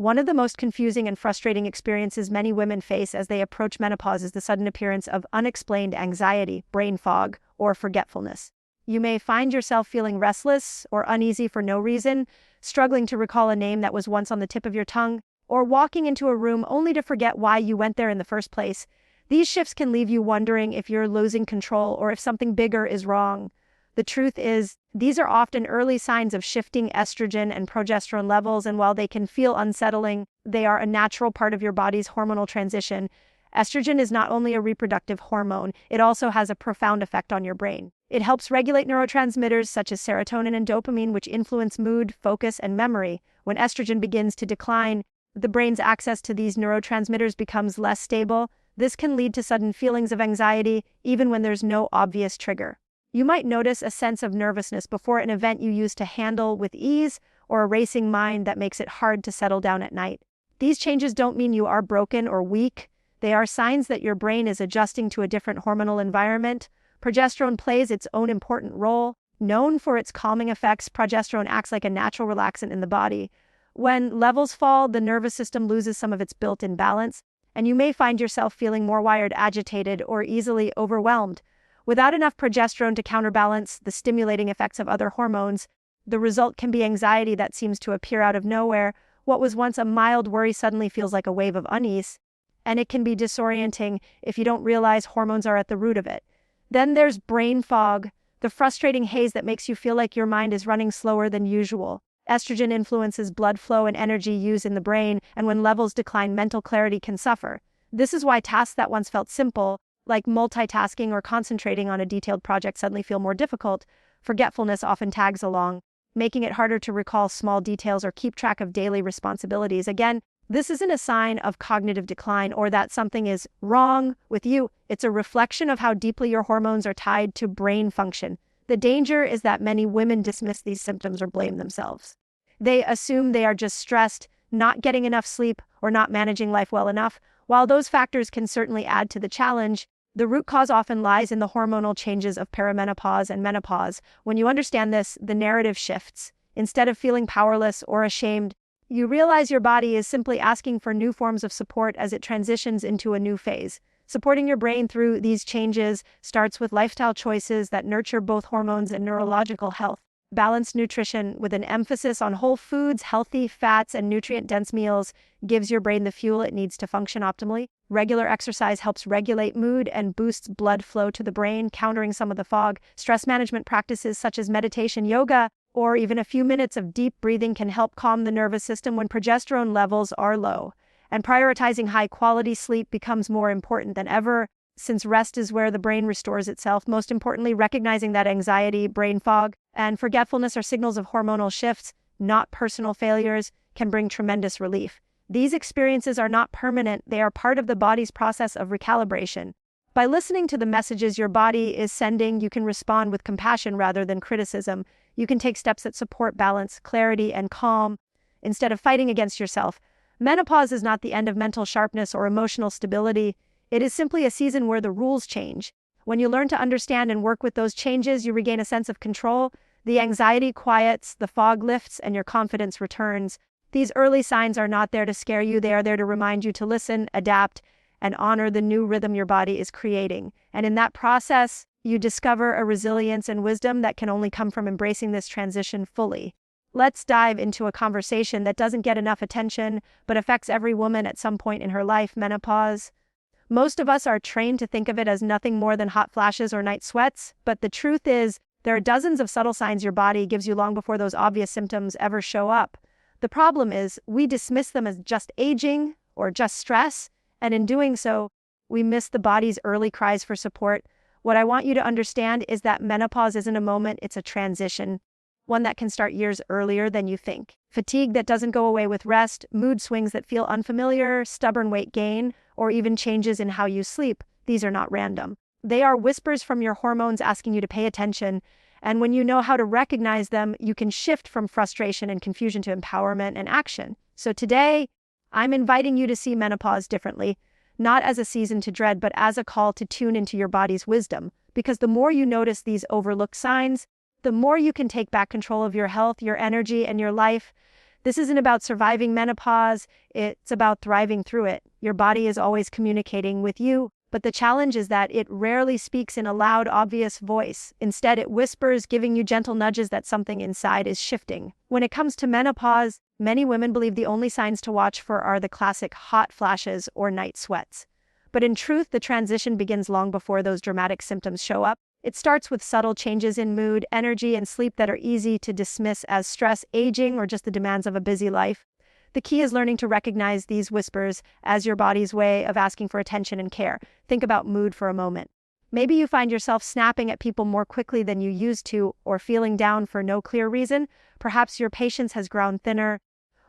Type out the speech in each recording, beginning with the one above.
One of the most confusing and frustrating experiences many women face as they approach menopause is the sudden appearance of unexplained anxiety, brain fog, or forgetfulness. You may find yourself feeling restless or uneasy for no reason, struggling to recall a name that was once on the tip of your tongue, or walking into a room only to forget why you went there in the first place. These shifts can leave you wondering if you're losing control or if something bigger is wrong. The truth is, these are often early signs of shifting estrogen and progesterone levels, and while they can feel unsettling, they are a natural part of your body's hormonal transition. Estrogen is not only a reproductive hormone, it also has a profound effect on your brain. It helps regulate neurotransmitters such as serotonin and dopamine, which influence mood, focus, and memory. When estrogen begins to decline, the brain's access to these neurotransmitters becomes less stable. This can lead to sudden feelings of anxiety, even when there's no obvious trigger. You might notice a sense of nervousness before an event you used to handle with ease, or a racing mind that makes it hard to settle down at night. These changes don't mean you are broken or weak. They are signs that your brain is adjusting to a different hormonal environment. Progesterone plays its own important role. Known for its calming effects, progesterone acts like a natural relaxant in the body. When levels fall, the nervous system loses some of its built-in balance, and you may find yourself feeling more wired, agitated, or easily overwhelmed. Without enough progesterone to counterbalance the stimulating effects of other hormones, the result can be anxiety that seems to appear out of nowhere. What was once a mild worry suddenly feels like a wave of unease, and it can be disorienting if you don't realize hormones are at the root of it. Then there's brain fog, the frustrating haze that makes you feel like your mind is running slower than usual. Estrogen influences blood flow and energy use in the brain, and when levels decline, mental clarity can suffer. This is why tasks that once felt simple, like multitasking or concentrating on a detailed project, suddenly feel more difficult. Forgetfulness often tags along, making it harder to recall small details or keep track of daily responsibilities. Again, this isn't a sign of cognitive decline or that something is wrong with you. It's a reflection of how deeply your hormones are tied to brain function. The danger is that many women dismiss these symptoms or blame themselves. They assume they are just stressed, not getting enough sleep, or not managing life well enough. While those factors can certainly add to the challenge, the root cause often lies in the hormonal changes of perimenopause and menopause. When you understand this, the narrative shifts. Instead of feeling powerless or ashamed, you realize your body is simply asking for new forms of support as it transitions into a new phase. Supporting your brain through these changes starts with lifestyle choices that nurture both hormones and neurological health. Balanced nutrition with an emphasis on whole foods, healthy fats, and nutrient-dense meals gives your brain the fuel it needs to function optimally. Regular exercise helps regulate mood and boosts blood flow to the brain, countering some of the fog. Stress management practices such as meditation, yoga, or even a few minutes of deep breathing can help calm the nervous system when progesterone levels are low. And prioritizing high-quality sleep becomes more important than ever, since rest is where the brain restores itself. Most importantly, recognizing that anxiety, brain fog, and forgetfulness are signals of hormonal shifts, not personal failures, can bring tremendous relief. These experiences are not permanent, they are part of the body's process of recalibration. By listening to the messages your body is sending, you can respond with compassion rather than criticism. You can take steps that support balance, clarity, and calm, instead of fighting against yourself. Menopause is not the end of mental sharpness or emotional stability. It is simply a season where the rules change. When you learn to understand and work with those changes, you regain a sense of control. The anxiety quiets, the fog lifts, and your confidence returns. These early signs are not there to scare you. They are there to remind you to listen, adapt, and honor the new rhythm your body is creating. And in that process, you discover a resilience and wisdom that can only come from embracing this transition fully. Let's dive into a conversation that doesn't get enough attention, but affects every woman at some point in her life: menopause. Most of us are trained to think of it as nothing more than hot flashes or night sweats, but the truth is, there are dozens of subtle signs your body gives you long before those obvious symptoms ever show up. The problem is, we dismiss them as just aging or just stress, and in doing so, we miss the body's early cries for support. What I want you to understand is that menopause isn't a moment, it's a transition, one that can start years earlier than you think. Fatigue that doesn't go away with rest, mood swings that feel unfamiliar, stubborn weight gain, or even changes in how you sleep. These are not random. They are whispers from your hormones asking you to pay attention, and when you know how to recognize them, you can shift from frustration and confusion to empowerment and action. So today, I'm inviting you to see menopause differently, not as a season to dread, but as a call to tune into your body's wisdom. Because the more you notice these overlooked signs, the more you can take back control of your health, your energy, and your life. This isn't about surviving menopause, it's about thriving through it. Your body is always communicating with you, but the challenge is that it rarely speaks in a loud, obvious voice. Instead, it whispers, giving you gentle nudges that something inside is shifting. When it comes to menopause, many women believe the only signs to watch for are the classic hot flashes or night sweats. But in truth, the transition begins long before those dramatic symptoms show up. It starts with subtle changes in mood, energy, and sleep that are easy to dismiss as stress, aging, or just the demands of a busy life. The key is learning to recognize these whispers as your body's way of asking for attention and care. Think about mood for a moment. Maybe you find yourself snapping at people more quickly than you used to, or feeling down for no clear reason. Perhaps your patience has grown thinner,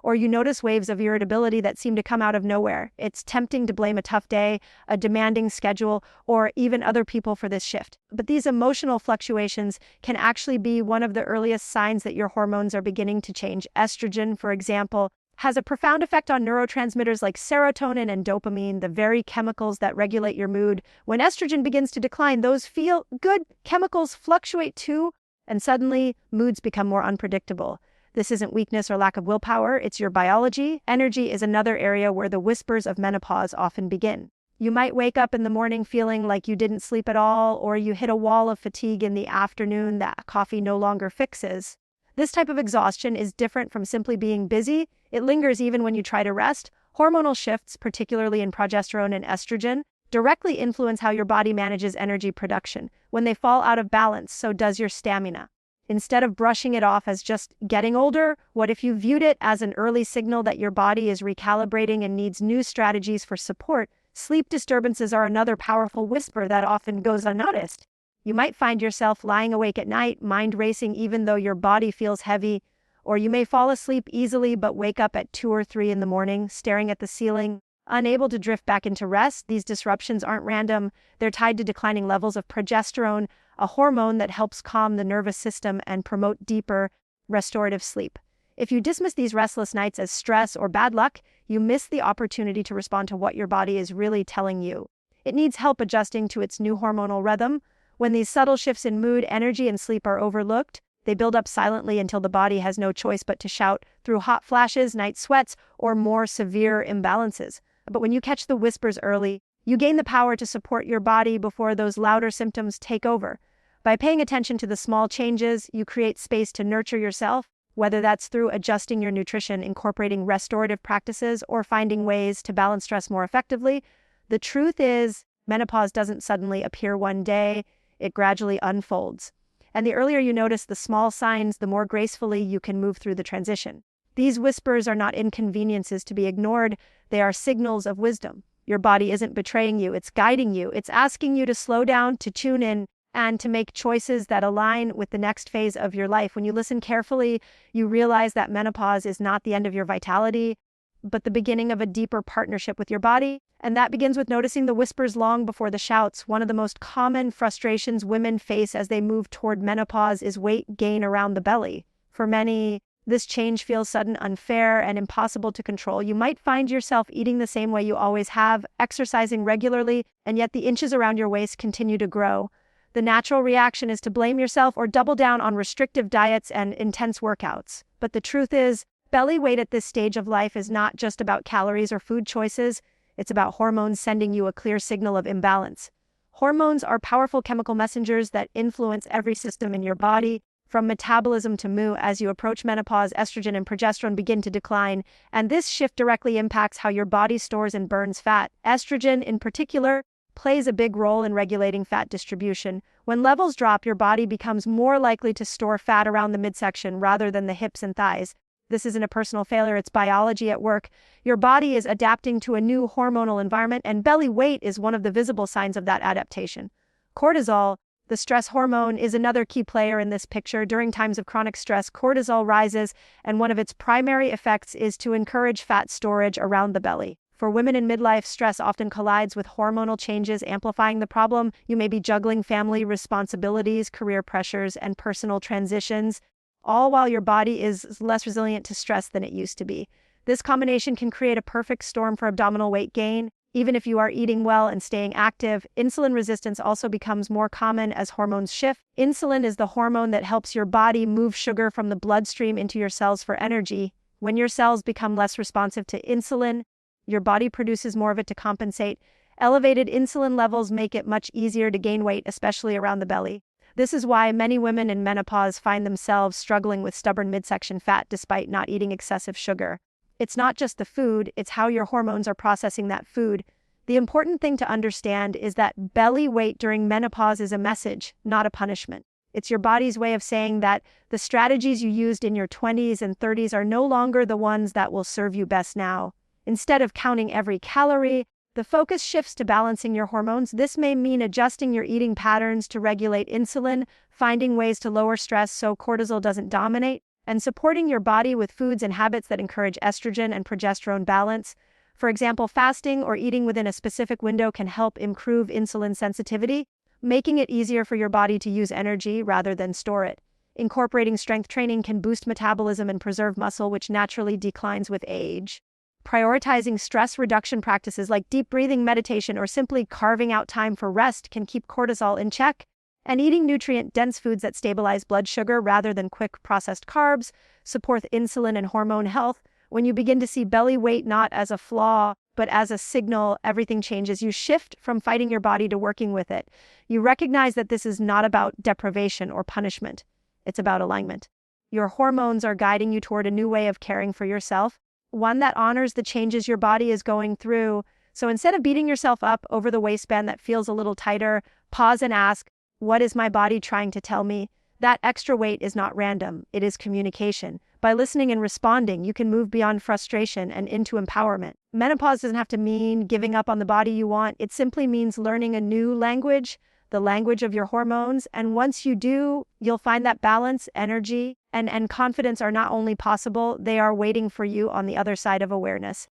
or you notice waves of irritability that seem to come out of nowhere. It's tempting to blame a tough day, a demanding schedule, or even other people for this shift. But these emotional fluctuations can actually be one of the earliest signs that your hormones are beginning to change. Estrogen, for example, has a profound effect on neurotransmitters like serotonin and dopamine, the very chemicals that regulate your mood. When estrogen begins to decline, those feel-good chemicals fluctuate too, and suddenly moods become more unpredictable. This isn't weakness or lack of willpower, it's your biology. Energy is another area where the whispers of menopause often begin. You might wake up in the morning feeling like you didn't sleep at all, or you hit a wall of fatigue in the afternoon that coffee no longer fixes. This type of exhaustion is different from simply being busy. It lingers even when you try to rest. Hormonal shifts, particularly in progesterone and estrogen, directly influence how your body manages energy production. When they fall out of balance, so does your stamina. Instead of brushing it off as just getting older, what if you viewed it as an early signal that your body is recalibrating and needs new strategies for support? Sleep disturbances are another powerful whisper that often goes unnoticed. You might find yourself lying awake at night, mind racing even though your body feels heavy, or you may fall asleep easily but wake up at 2 or 3 in the morning, staring at the ceiling, unable to drift back into rest. These disruptions aren't random. They're tied to declining levels of progesterone, a hormone that helps calm the nervous system and promote deeper, restorative sleep. If you dismiss these restless nights as stress or bad luck, you miss the opportunity to respond to what your body is really telling you. It needs help adjusting to its new hormonal rhythm. When these subtle shifts in mood, energy, and sleep are overlooked, they build up silently until the body has no choice but to shout through hot flashes, night sweats, or more severe imbalances. But when you catch the whispers early, you gain the power to support your body before those louder symptoms take over. By paying attention to the small changes, you create space to nurture yourself, whether that's through adjusting your nutrition, incorporating restorative practices, or finding ways to balance stress more effectively. The truth is, menopause doesn't suddenly appear one day, it gradually unfolds. And the earlier you notice the small signs, the more gracefully you can move through the transition. These whispers are not inconveniences to be ignored, they are signals of wisdom. Your body isn't betraying you, it's guiding you, it's asking you to slow down, to tune in, and to make choices that align with the next phase of your life. When you listen carefully, you realize that menopause is not the end of your vitality, but the beginning of a deeper partnership with your body. And that begins with noticing the whispers long before the shouts. One of the most common frustrations women face as they move toward menopause is weight gain around the belly. For many, this change feels sudden, unfair, and impossible to control. You might find yourself eating the same way you always have, exercising regularly, and yet the inches around your waist continue to grow. The natural reaction is to blame yourself or double down on restrictive diets and intense workouts. But the truth is, belly weight at this stage of life is not just about calories or food choices. It's about hormones sending you a clear signal of imbalance. Hormones are powerful chemical messengers that influence every system in your body, from metabolism to mood. As you approach menopause, estrogen and progesterone begin to decline, and this shift directly impacts how your body stores and burns fat. Estrogen, in particular, plays a big role in regulating fat distribution. When levels drop, your body becomes more likely to store fat around the midsection rather than the hips and thighs. This isn't a personal failure, it's biology at work. Your body is adapting to a new hormonal environment, and belly weight is one of the visible signs of that adaptation. Cortisol, the stress hormone, is another key player in this picture. During times of chronic stress, cortisol rises, and one of its primary effects is to encourage fat storage around the belly. For women in midlife, stress often collides with hormonal changes, amplifying the problem. You may be juggling family responsibilities, career pressures, and personal transitions, all while your body is less resilient to stress than it used to be. This combination can create a perfect storm for abdominal weight gain. Even if you are eating well and staying active, insulin resistance also becomes more common as hormones shift. Insulin is the hormone that helps your body move sugar from the bloodstream into your cells for energy. When your cells become less responsive to insulin, your body produces more of it to compensate. Elevated insulin levels make it much easier to gain weight, especially around the belly. This is why many women in menopause find themselves struggling with stubborn midsection fat despite not eating excessive sugar. It's not just the food, it's how your hormones are processing that food. The important thing to understand is that belly weight during menopause is a message, not a punishment. It's your body's way of saying that the strategies you used in your 20s and 30s are no longer the ones that will serve you best now. Instead of counting every calorie, the focus shifts to balancing your hormones. This may mean adjusting your eating patterns to regulate insulin, finding ways to lower stress so cortisol doesn't dominate, and supporting your body with foods and habits that encourage estrogen and progesterone balance. For example, fasting or eating within a specific window can help improve insulin sensitivity, making it easier for your body to use energy rather than store it. Incorporating strength training can boost metabolism and preserve muscle, which naturally declines with age. Prioritizing stress reduction practices like deep breathing, meditation, or simply carving out time for rest can keep cortisol in check. And eating nutrient-dense foods that stabilize blood sugar rather than quick processed carbs support insulin and hormone health. When you begin to see belly weight not as a flaw, but as a signal, everything changes. You shift from fighting your body to working with it. You recognize that this is not about deprivation or punishment. It's about alignment. Your hormones are guiding you toward a new way of caring for yourself, one that honors the changes your body is going through. So instead of beating yourself up over the waistband that feels a little tighter, pause and ask, what is my body trying to tell me? That extra weight is not random, it is communication. By listening and responding, you can move beyond frustration and into empowerment. Menopause doesn't have to mean giving up on the body you want. It simply means learning a new language, the language of your hormones. And once you do, you'll find that balance, energy, and confidence are not only possible, they are waiting for you on the other side of awareness.